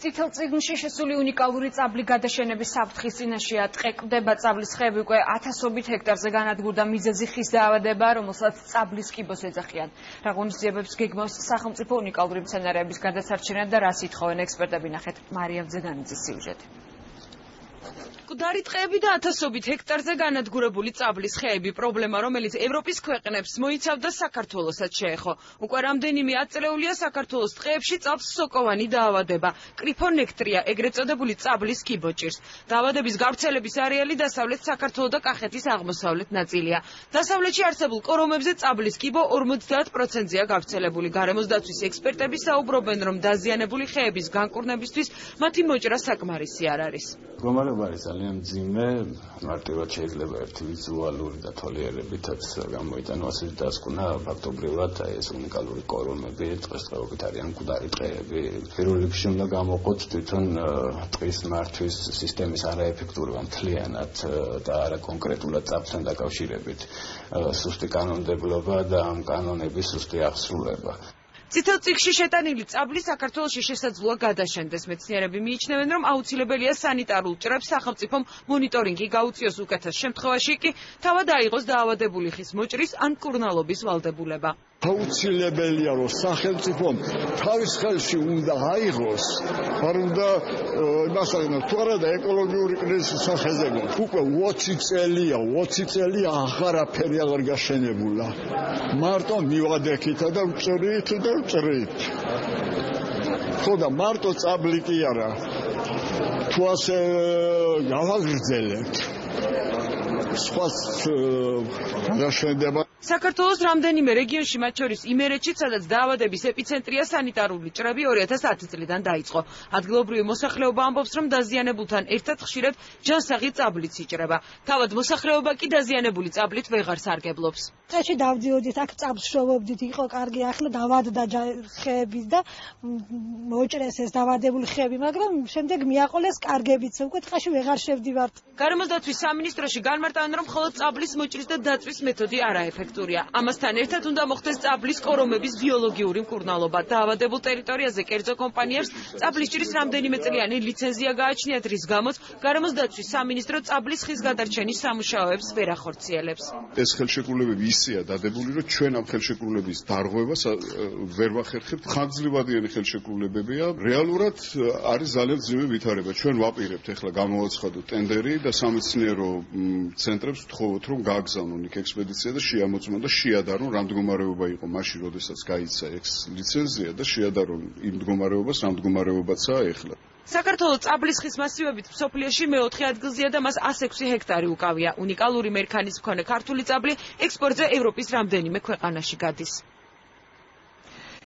წითელ წიგნში შესული უნიკალური წაბლი გადაშენების საფრთხის წინაშეა. ტყეკვდება წაბლის ხეები უკვე ათასობით ჰექტარზე განადგურდა მიზეზი ხის დაავადება, რომელსაც წაბლის კიბოს ეძახიან. რა ღონისძიებებს გეგმავს სახელმწიფო უნიკალური მცენარეების გადასარჩენა და რას ითხოვენ ექსპერტები, ნახეთ მარიამ ძეგანიძის სიუჟეტი. მკვდარი ტყეები და ათასობით ჰექტარზე განადგურებული წაბლის ხეები პრობლემა, რომელიც ევროპის ქვეყნებს მოიცავდა საქართველოსაც შეეხო. უკვე რამდენიმე ათწლეულია საქართველოს ტყეებში წაბლს სოკოვანი დაავადება, კრიფონექტრია, ეგრეთ წოდებული წაბლის კიბო ჭირს. დაავადების გავრცელების არეალი დასავლეთ საქართველოს და კახეთის აღმოსავლეთ ნაწილია. დასავლეთში არსებულ კორომებზე წაბლის კიბო 50%-ია გავრცელებული. გარემოს დაცვის ექსპერტები საუბრობენ, რომ დაზიანებული ხეების განკურნებისთვის მათი მოჭრა საკმარისი არ არის. მდგომარეობა არის ძალიან მძიმე, მარტივად შეიძლება ერთი ვიზუალური და თვალიერებითაც გამოიტანოს ის დასკვნა ფაქტობრივად ეს უნიკალური კორომები დღესდღეობით არიან მკვდარი ტყეები. პირველ რიგში უნდა გამოყოთ თვითონ ტყის მართვის სისტემის არაეფექტურობა მთლიანად და არა კონკრეტულად წაბლთან დაკავშირებით სუსტი კანონმდებლობა და ამ კანონების სუსტი აღსრულება. წითელ წიგნში შეტანილი წაბლი საქართველოში შესაძლოა გადაშენდეს. მეცნიერები მიიჩნევენ, რომ აუცილებელია სანიტარულ ჭრებს სახელმწიფომ მონიტორინგი გაუწიოს, უკეთეს შემთხვევაში კი თავად აიღოს დაავადებული ხის მოჭრის ან მკურნალობის ვალდებულება. აუცილებელია, რომ სახელმწიფომ თავის ხელში უნდა აიღოს, არ უნდა მასალენ თუ არა და ეკოლოგიური კრიზისის სახეზე უკვე 20 წელია აღარაფერი აღარ გაშენებულა. მარტო მივადექითა და ვჭრით და ვჭრით. ხო და მარტო წაბლი კი არა. თუ ასე გავაგრძელებთ სხვა გაშენდება. საქართველოს რამდენიმე რეგიონში, მათ შორის იმერეთში, სადაც დაავადების ეპიცენტრია სანიტარული ჭრები 2010 წლიდან დაიწყო. ადგილობრივი მოსახლეობა ამბობს, რომ დაზიანებულთან ერთად ხშირად ჯანსაღი წაბლიც იჭრება. თავად მოსახლეობა კი დაზიანებული წაბლით ვეღარ სარგებლობს. წეში დავდიოდით, აქ წაბლს შოვობდით, იყო კარგი, ახლა დავადდა ხეების და მოჭრეს ეს დავადებული ხეები, მაგრამ შემდეგ მიაყოლეს კარგებიც, უკვე ტყეში ვეღარ შევდივართ. გარემოს დაცვის სამინისტროში განმარტავენ, რომ მხოლოდ წაბლის მოჭრის და დაცვის მეთოდი არაეფექტურია. ამასთან ერთად უნდა მოხდეს წაბლის კორომების ბიოლოგიური მკურნალობა. დაავადებულ ტერიტორიაზე კერძო კომპანიებს წაბლის ჭრის რამდენიმე წლიანი ლიცენზია გააჩნიათ, რის გამოც გარემოს დაცვის სამინისტრო წაბლის ხის გადარჩენის სამუშაოებს ვერ ახორციელებს. ეს ხელშეკრულებები ისეა დადებული, რომ ჩვენ ამ ხელშეკრულების დარღვევას ვერ ვახერხებთ. ხანგრძლივადიანი ხელშეკრულებებია. რეალურად არის ძალიან მძიმე ვითარება. ჩვენ ვაპირებთ ახლა გამოვაცხადოთ ტენდერი და სამეცნიერო ცენტრებს ვთხოვოთ, რომ გააგზავნონ იქ ექსპედიცია და შეამოწმონ და შეადარონ რა მდგომარეობა იყო მაშინ, როდესაც გაიცა ეს ლიცენზია და შეადარონ იმ მდგომარეობას, რა მდგომარეობაცაა ახლა. საქართველოს წაბლის ხის მასივებით მსოფლიოში მეოთხე ადგილზეა და მას 106 ჰექტარი უკავია. უნიკალური მერქანის მქონე ქართული წაბლი ექსპორტზე ევროპის რამდენიმე ქვეყანაში გადის.